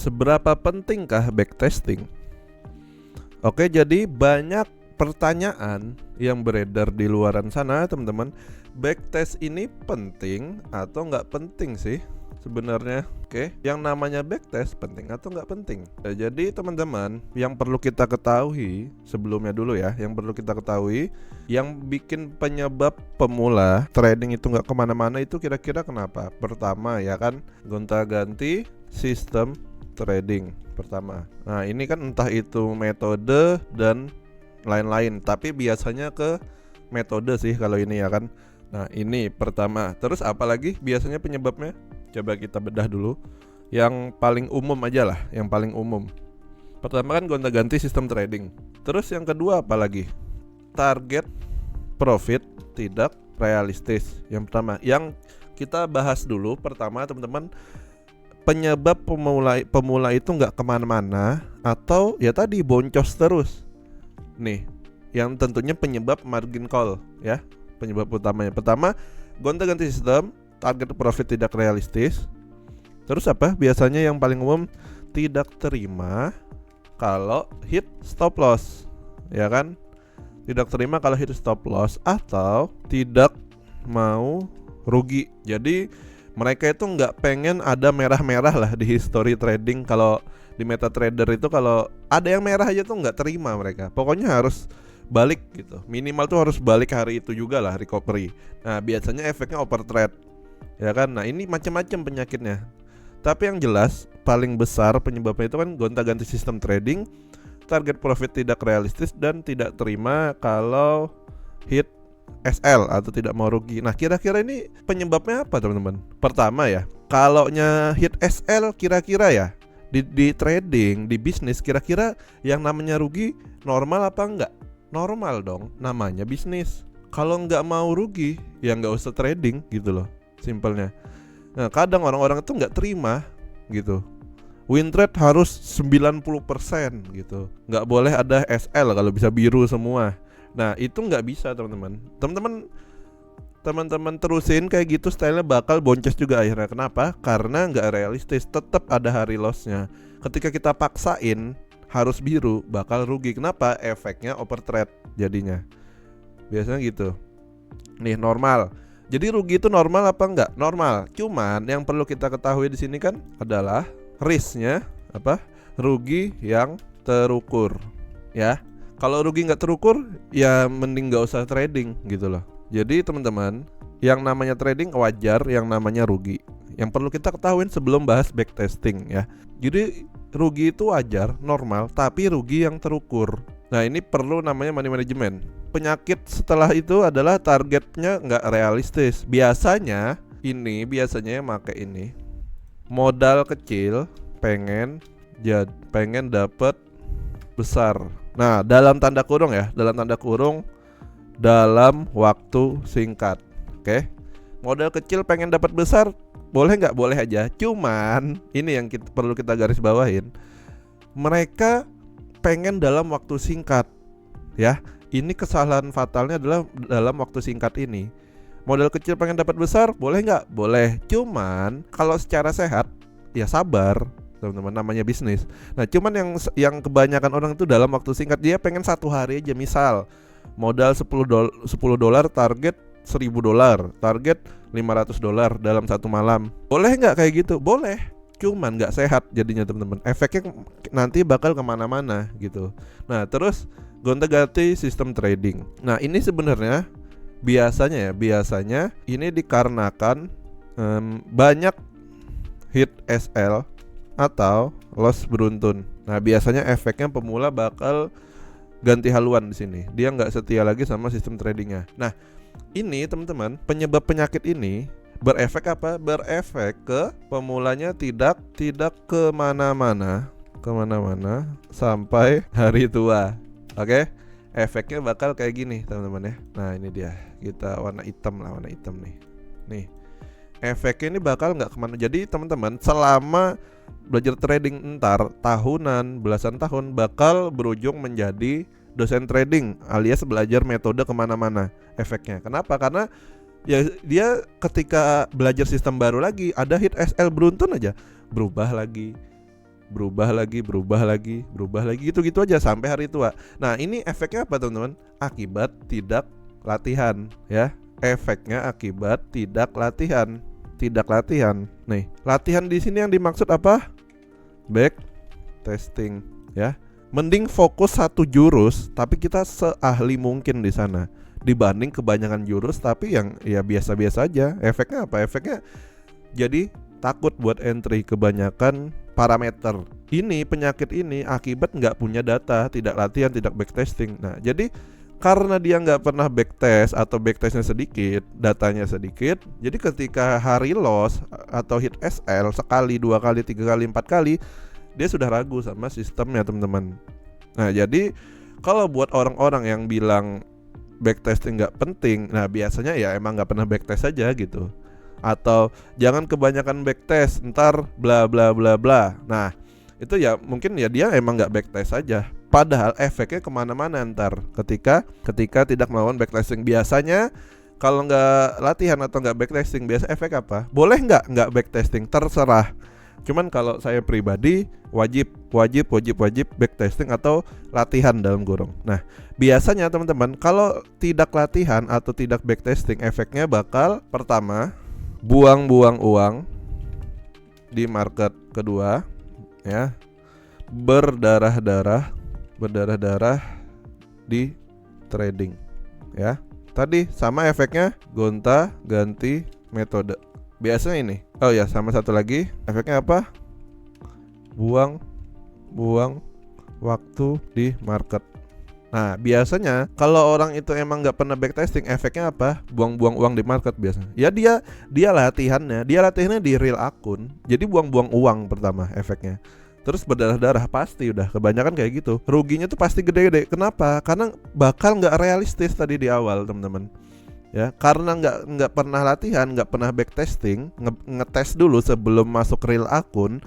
Seberapa pentingkah backtesting? Oke, jadi banyak pertanyaan yang beredar di luaran sana, teman-teman. Backtest ini penting atau nggak penting sih sebenarnya? Oke, yang namanya backtest penting atau nggak penting? Jadi teman-teman, yang perlu kita ketahui sebelumnya dulu ya, yang perlu kita ketahui, yang bikin penyebab pemula trading itu nggak kemana-mana itu kira-kira kenapa? Pertama ya kan, gonta-ganti sistem trading pertama. Nah ini kan entah itu metode dan lain-lain, tapi biasanya ke metode sih kalau ini ya kan. Nah ini pertama. Terus apalagi biasanya penyebabnya? Coba kita bedah dulu. Yang paling umum aja lah, yang paling umum. Pertama kan gonta-ganti sistem trading. Terus yang kedua apalagi? Target profit tidak realistis. Yang pertama, yang kita bahas dulu pertama teman-teman, penyebab pemula itu nggak kemana-mana atau ya tadi boncos terus. Nih, yang tentunya penyebab margin call ya, penyebab utamanya. Pertama, gonta-ganti sistem, target profit tidak realistis. Terus apa? Biasanya yang paling umum tidak terima kalau hit stop loss, ya kan? Tidak terima kalau hit stop loss atau tidak mau rugi. Jadi mereka itu nggak pengen ada merah-merah lah di history trading. Kalau di MetaTrader itu kalau ada yang merah aja tuh nggak terima mereka. Pokoknya harus balik gitu. Minimal tuh harus balik hari itu juga lah recovery. Nah biasanya efeknya overtrade, ya kan. Nah ini macam-macam penyakitnya. Tapi yang jelas paling besar penyebabnya itu kan gonta-ganti sistem trading, target profit tidak realistis dan tidak terima kalau hit SL atau tidak mau rugi. Nah kira-kira ini penyebabnya apa teman-teman? Pertama ya, kalaunya hit SL kira-kira ya di trading, di bisnis kira-kira yang namanya rugi normal apa enggak? Normal dong, namanya bisnis. Kalau nggak mau rugi ya nggak usah trading gitu loh, simpelnya. Nah kadang orang-orang itu nggak terima gitu. Win trade harus 90% gitu. Nggak boleh ada SL kalau bisa biru semua. Nah itu nggak bisa teman-teman. Teman-teman terusin kayak gitu stylenya bakal boncos juga akhirnya. Kenapa? Karena nggak realistis. Tetap ada hari lossnya. Ketika kita paksain harus biru bakal rugi. Kenapa? Efeknya overtrade jadinya. Biasanya gitu. Nih normal. Jadi rugi itu normal apa enggak? Normal. Cuman yang perlu kita ketahui di sini kan adalah risknya apa? Rugi yang terukur. Ya. Kalau rugi nggak terukur, ya mending nggak usah trading gitu loh. Jadi teman-teman, yang namanya trading wajar, yang namanya rugi. Yang perlu kita ketahuin sebelum bahas backtesting ya. Jadi rugi itu wajar, normal, tapi rugi yang terukur. Nah ini perlu namanya money management. Penyakit setelah itu adalah targetnya nggak realistis. Biasanya yang pakai ini modal kecil, pengen dapat besar. Nah, dalam tanda kurung ya, dalam waktu singkat. Oke. Modal kecil pengen dapat besar, boleh nggak? Boleh aja. Cuman ini yang perlu kita garis bawahin. Mereka pengen dalam waktu singkat. Ya, ini kesalahan fatalnya adalah dalam waktu singkat ini. Modal kecil pengen dapat besar, boleh nggak? Boleh. Cuman kalau secara sehat, ya sabar. Teman-teman, namanya bisnis. Nah cuman yang kebanyakan orang itu dalam waktu singkat, dia pengen satu hari aja. Misal modal $10 target $1.000, target $500 dalam satu malam. Boleh nggak kayak gitu? Boleh. Cuman nggak sehat jadinya teman-teman. Efeknya nanti bakal kemana-mana gitu. Nah terus gonta-ganti sistem trading. Nah ini sebenarnya biasanya ini dikarenakan banyak hit SL atau loss beruntun. Nah biasanya efeknya pemula bakal ganti haluan di sini. Dia nggak setia lagi sama sistem tradingnya. Nah ini teman-teman, penyebab penyakit ini berefek apa? Berefek ke pemulanya tidak kemana-mana sampai hari tua. Oke? Efeknya bakal kayak gini teman-teman ya. Nah ini dia, kita warna hitam nih. Nih efeknya ini bakal nggak kemana. Jadi teman-teman selama belajar trading ntar tahunan, belasan tahun bakal berujung menjadi dosen trading alias belajar metode kemana-mana efeknya. Kenapa? Karena ya dia ketika belajar sistem baru lagi ada hit SL beruntun aja berubah lagi berubah lagi, berubah lagi, berubah lagi, gitu-gitu aja sampai hari tua. Nah, ini efeknya apa teman-teman? Akibat tidak latihan ya. Efeknya akibat tidak latihan. Tidak latihan. Nih, latihan di sini yang dimaksud apa? Back testing ya. Mending fokus satu jurus tapi kita seahli mungkin di sana dibanding kebanyakan jurus tapi yang ya biasa-biasa aja. Efeknya apa? Efeknya jadi takut buat entry kebanyakan parameter. Ini penyakit ini akibat nggak punya data, tidak latihan, tidak backtesting. Nah, jadi karena dia nggak pernah backtest atau backtestnya sedikit, datanya sedikit, jadi ketika hari loss atau hit SL sekali, 2 kali, 3 kali, 4 kali, dia sudah ragu sama sistemnya teman-teman. Nah, jadi kalau buat orang-orang yang bilang backtesting nggak penting, nah biasanya ya emang nggak pernah backtest aja gitu. Atau jangan kebanyakan backtest, ntar bla bla bla bla. Nah, itu ya mungkin ya dia emang nggak backtest aja. Padahal efeknya kemana-mana ntar ketika tidak melakukan backtesting. Biasanya kalau nggak latihan atau nggak backtesting, biasa efek apa? Boleh nggak backtesting? Terserah. Cuman kalau saya pribadi wajib backtesting atau latihan dalam kurung. Nah, biasanya teman-teman kalau tidak latihan atau tidak backtesting, efeknya bakal pertama buang-buang uang di market kedua ya, berdarah-darah di trading ya. Tadi sama efeknya gonta-ganti metode. Biasanya ini. Oh ya, sama satu lagi efeknya apa? Buang waktu di market. Nah, biasanya kalau orang itu emang nggak pernah backtesting, efeknya apa? Buang-buang uang di market biasanya. Ya dia latihannya di real akun. Jadi buang-buang uang pertama efeknya. Terus berdarah-darah pasti udah kebanyakan kayak gitu. Ruginya tuh pasti gede-gede. Kenapa? Karena bakal nggak realistis tadi di awal teman-teman. Ya, karena nggak pernah latihan, nggak pernah backtesting, ngetes dulu sebelum masuk real akun.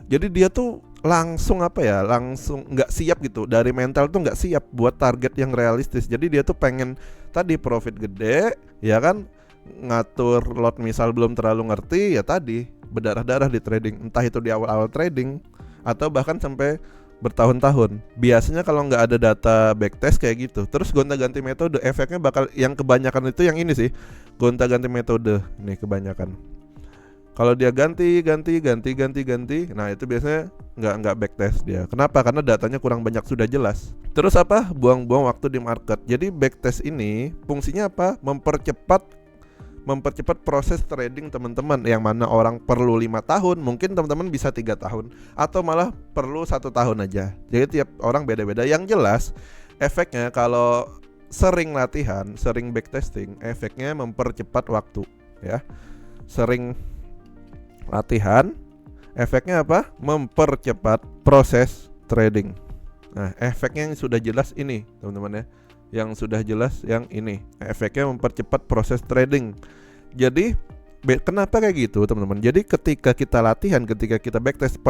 Jadi dia tuh langsung nggak siap gitu, dari mental tuh nggak siap buat target yang realistis. Jadi dia tuh pengen tadi profit gede, ya kan, ngatur lot misal belum terlalu ngerti, ya tadi berdarah-darah di trading, entah itu di awal-awal trading atau bahkan sampai bertahun-tahun. Biasanya kalau nggak ada data backtest kayak gitu, terus gonta-ganti metode, efeknya bakal yang kebanyakan itu yang ini sih, gonta-ganti metode nih kebanyakan. Kalau dia ganti, nah itu biasanya nggak backtest dia. Kenapa? Karena datanya kurang banyak, sudah jelas. Terus apa? Buang-buang waktu di market. Jadi backtest ini fungsinya apa? Mempercepat proses trading teman-teman, yang mana orang perlu 5 tahun, mungkin teman-teman bisa 3 tahun atau malah perlu 1 tahun aja. Jadi tiap orang beda-beda. Yang jelas efeknya kalau sering latihan, sering backtesting, efeknya mempercepat waktu ya. Sering latihan, efeknya apa? Mempercepat proses trading. Nah, efeknya yang sudah jelas ini teman-teman ya. Yang sudah jelas yang ini, efeknya mempercepat proses trading. Jadi kenapa kayak gitu teman-teman? Jadi ketika kita latihan, ketika kita backtest,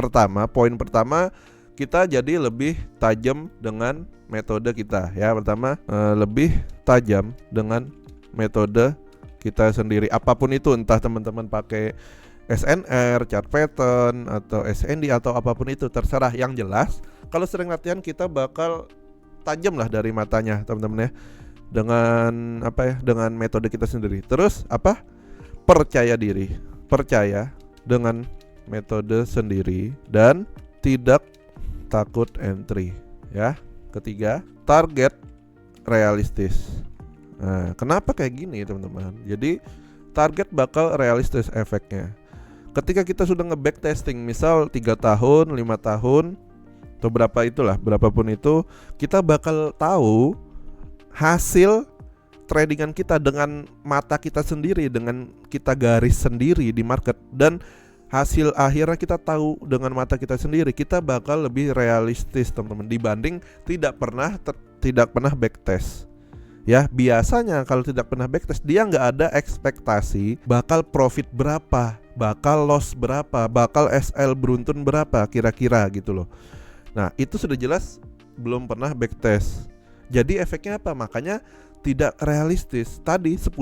poin pertama kita jadi lebih tajam dengan metode kita ya. Pertama lebih tajam dengan metode kita sendiri, apapun itu, entah teman-teman pakai SNR, chart pattern atau SND atau apapun itu, terserah. Yang jelas kalau sering latihan kita bakal tajam lah dari matanya teman-teman ya, dengan dengan metode kita sendiri. Terus apa? Percaya dengan metode sendiri dan tidak takut entry ya. Ketiga, target realistis. Nah, kenapa kayak gini teman-teman? Jadi target bakal realistis efeknya. Ketika kita sudah nge-backtesting misal 3 tahun, 5 tahun atau berapapun itu, kita bakal tahu hasil tradingan kita dengan mata kita sendiri, dengan kita garis sendiri di market, dan hasil akhirnya kita tahu dengan mata kita sendiri. Kita bakal lebih realistis teman-teman dibanding tidak pernah backtest. Ya, biasanya kalau tidak pernah backtest, dia nggak ada ekspektasi bakal profit berapa, bakal loss berapa, bakal SL beruntun berapa kira-kira gitu loh. Nah, itu sudah jelas belum pernah backtest. Jadi efeknya apa? Makanya tidak realistis. Tadi $10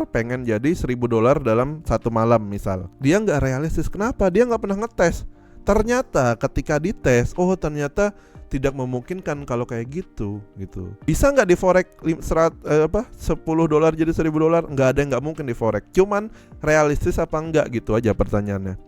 pengen jadi $1.000 dalam satu malam misal. Dia nggak realistis. Kenapa? Dia nggak pernah ngetes. Ternyata ketika dites, oh ternyata tidak memungkinkan kalau kayak gitu. Bisa nggak di forex $10 jadi $1.000? Nggak ada yang nggak mungkin di forex. Cuman realistis apa enggak gitu aja pertanyaannya.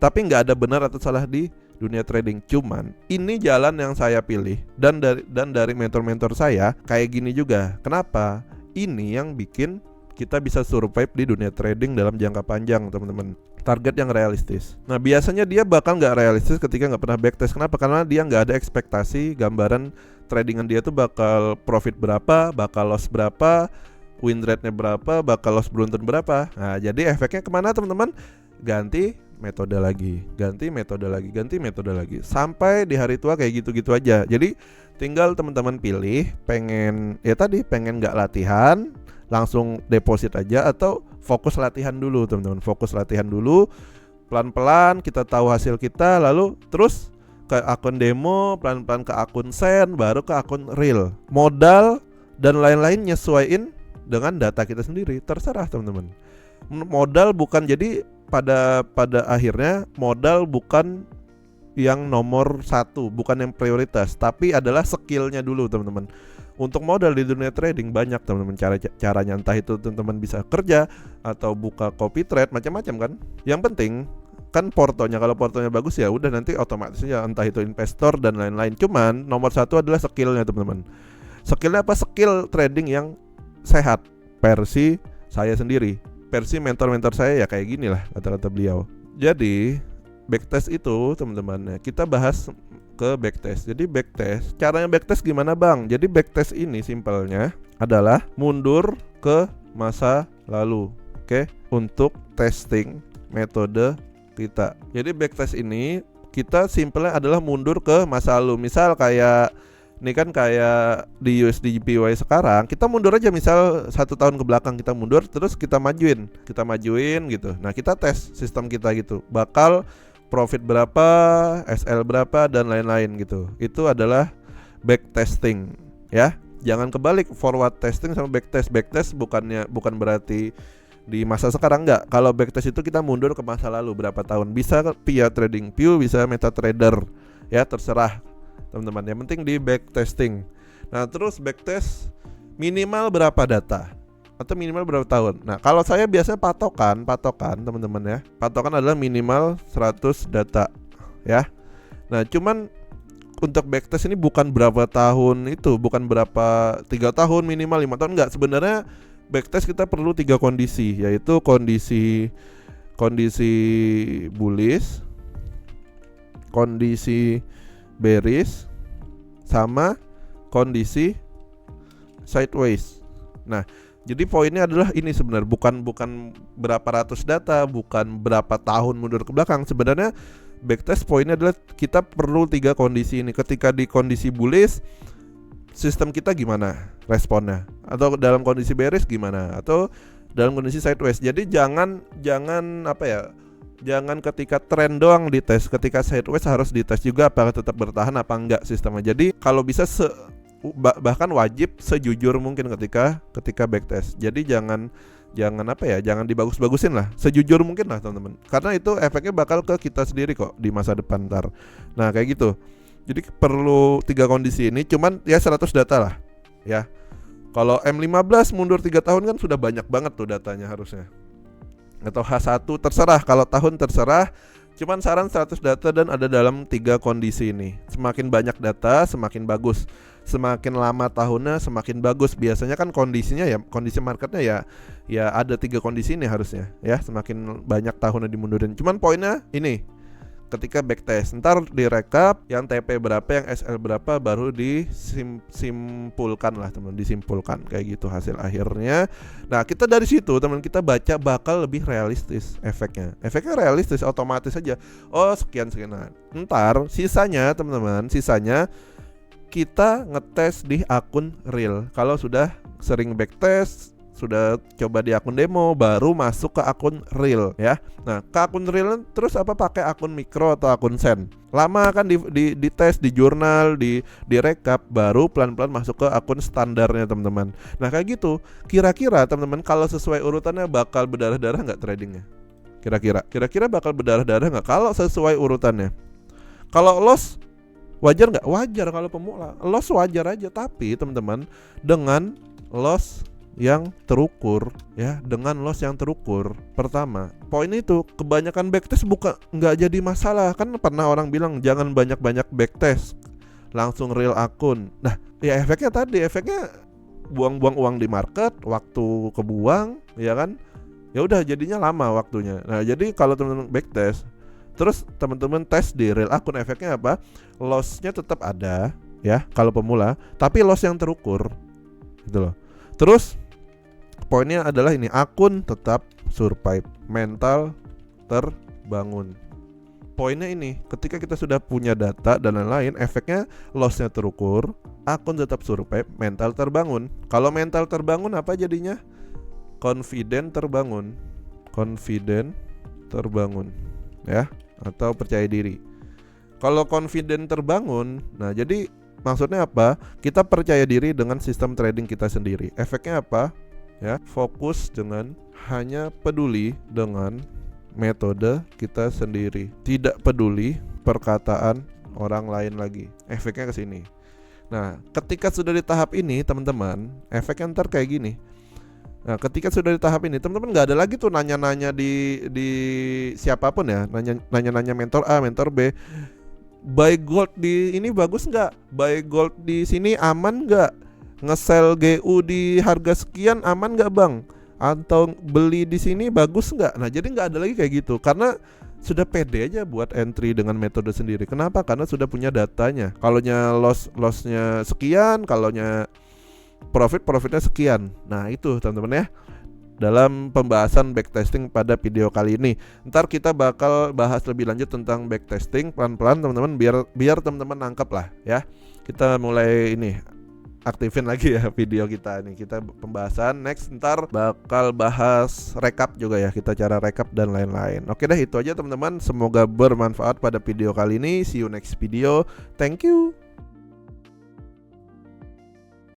Tapi nggak ada benar atau salah di dunia trading. Cuman ini jalan yang saya pilih dan dari mentor-mentor saya kayak gini juga. Kenapa? Ini yang bikin kita bisa survive di dunia trading dalam jangka panjang, teman-teman. Target yang realistis. Nah biasanya dia bakal nggak realistis ketika nggak pernah backtest. Kenapa? Karena dia nggak ada ekspektasi gambaran tradingan dia tuh bakal profit berapa, bakal loss berapa, win rate-nya berapa, bakal loss beruntun berapa. Nah jadi efeknya kemana teman-teman? Ganti metode lagi, ganti metode lagi sampai di hari tua kayak gitu-gitu aja. Jadi tinggal teman-teman pilih, pengen nggak latihan langsung deposit aja atau fokus latihan dulu teman-teman. Fokus latihan dulu, pelan-pelan kita tahu hasil kita, lalu terus ke akun demo, pelan-pelan ke akun send, baru ke akun real. Modal dan lain-lain nyesuaiin dengan data kita sendiri, terserah teman-teman. Modal bukan, jadi pada akhirnya modal bukan yang nomor satu, bukan yang prioritas, tapi adalah skillnya dulu teman-teman. Untuk modal di dunia trading banyak teman-teman caranya, entah itu teman-teman bisa kerja atau buka copy trade, macam-macam kan. Yang penting kan portonya, kalau portonya bagus ya udah nanti otomatis ya entah itu investor dan lain-lain. Cuman nomor satu adalah skillnya teman-teman. Skillnya apa? Skill trading yang sehat. Versi saya sendiri, versi mentor-mentor saya ya kayak gini lah kata-kata beliau. Jadi backtest itu teman-teman, kita bahas ke backtest. Jadi backtest, caranya backtest gimana bang? Jadi backtest ini simpelnya adalah mundur ke masa lalu, oke? Untuk testing metode kita. Jadi backtest ini kita simpelnya adalah mundur ke masa lalu. Misal kayak ini kan kayak di USD JPY sekarang, kita mundur aja misal 1 tahun ke belakang, kita mundur terus kita majuin gitu. Nah kita tes sistem kita gitu, bakal profit berapa, SL berapa dan lain-lain gitu. Itu adalah backtesting ya. Jangan kebalik forward testing sama backtest. Backtest bukan berarti di masa sekarang, enggak. Kalau backtest itu kita mundur ke masa lalu berapa tahun. Bisa via TradingView, bisa MetaTrader. Ya, terserah teman-teman. Yang penting di backtesting. Nah, terus backtest minimal berapa data? Atau minimal berapa tahun. Nah kalau saya biasanya patokan teman-teman ya, patokan adalah minimal 100 data ya. Nah cuman untuk backtest ini bukan berapa tahun itu, bukan berapa 3 tahun minimal 5 tahun, enggak. Sebenarnya backtest kita perlu 3 kondisi, yaitu kondisi bullish, kondisi bearish, sama kondisi sideways. Nah jadi poinnya adalah ini sebenarnya bukan berapa ratus data, bukan berapa tahun mundur ke belakang. Sebenarnya backtest poinnya adalah kita perlu 3 kondisi ini. Ketika di kondisi bullish, sistem kita gimana responnya? Atau dalam kondisi bearish gimana? Atau dalam kondisi sideways. Jadi jangan jangan ketika tren doang dites, ketika sideways harus dites juga apakah tetap bertahan apa enggak sistemnya. Jadi kalau bisa bahkan wajib sejujur mungkin ketika backtest. Jadi jangan dibagus-bagusin lah, sejujur mungkin lah teman-teman, karena itu efeknya bakal ke kita sendiri kok di masa depan ntar. Nah kayak gitu. Jadi perlu 3 kondisi ini, cuman ya 100 data lah ya. Kalau M15 mundur 3 tahun kan sudah banyak banget tuh datanya harusnya. Atau H1 terserah, kalau tahun terserah. Cuman saran 100 data dan ada dalam 3 kondisi ini. Semakin banyak data semakin bagus. Semakin lama tahunnya semakin bagus. Biasanya kan kondisinya ya, kondisi marketnya ya ada 3 kondisi ini harusnya ya. Semakin banyak tahunnya dimundurin. Cuman poinnya ini, ketika backtest ntar direkap yang TP berapa, yang SL berapa, baru disimpulkan lah teman, disimpulkan kayak gitu hasil akhirnya. Nah kita dari situ teman, kita baca bakal lebih realistis efeknya realistis, otomatis aja. Oh sekian. Nah, ntar sisanya teman-teman, kita ngetes di akun real. Kalau sudah sering backtest, sudah coba di akun demo, baru masuk ke akun real ya. Nah ke akun real terus pakai akun mikro atau akun send. Lama kan di tes, di jurnal, di rekap, baru pelan-pelan masuk ke akun standarnya teman-teman. Nah kayak gitu. Kira-kira teman-teman kalau sesuai urutannya bakal berdarah-darah nggak tradingnya? Kira-kira bakal berdarah-darah nggak kalau sesuai urutannya? Kalau loss wajar nggak? Wajar kalau pemula. Loss wajar aja, tapi teman-teman dengan loss yang terukur ya, dengan loss yang terukur. Pertama, poin itu kebanyakan backtest nggak jadi masalah. Kan pernah orang bilang jangan banyak-banyak backtest, langsung real akun. Nah, ya efeknya buang-buang uang di market, waktu kebuang, ya kan? Ya udah jadinya lama waktunya. Nah, jadi kalau teman-teman backtest terus teman-teman tes di real akun, efeknya apa? Lossnya tetap ada ya kalau pemula, tapi loss yang terukur gitu loh. Terus poinnya adalah ini, akun tetap survive, mental terbangun. Poinnya ini, ketika kita sudah punya data dan lain-lain, efeknya lossnya terukur, akun tetap survive, mental terbangun. Kalau mental terbangun apa jadinya? Confident terbangun ya, atau percaya diri. Kalau confident terbangun, nah jadi maksudnya apa? Kita percaya diri dengan sistem trading kita sendiri. Efeknya apa? Ya, fokus dengan hanya peduli dengan metode kita sendiri, tidak peduli perkataan orang lain lagi. Efeknya ke sini. Nah, ketika sudah di tahap ini, teman-teman, efeknya ntar kayak gini. Nah, ketika sudah di tahap ini, teman-teman nggak ada lagi tuh nanya-nanya di siapapun ya, nanya-nanya mentor A, mentor B. Buy gold di ini bagus nggak? Buy gold di sini aman nggak? Nge-sell GU di harga sekian aman nggak bang? Atau beli di sini bagus nggak? Nah, jadi nggak ada lagi kayak gitu, karena sudah pede aja buat entry dengan metode sendiri. Kenapa? Karena sudah punya datanya. Kalaunya lossnya sekian, kalaunya profitnya sekian. Nah itu teman-teman ya, dalam pembahasan backtesting pada video kali ini. Ntar kita bakal bahas lebih lanjut tentang backtesting pelan-pelan teman-teman, biar teman-teman nangkep lah ya. Kita mulai ini aktifin lagi ya video kita nih. Kita pembahasan next, ntar bakal bahas recap juga ya, kita cara recap dan lain-lain. Oke deh, itu aja teman-teman, semoga bermanfaat pada video kali ini. See you next video. Thank you.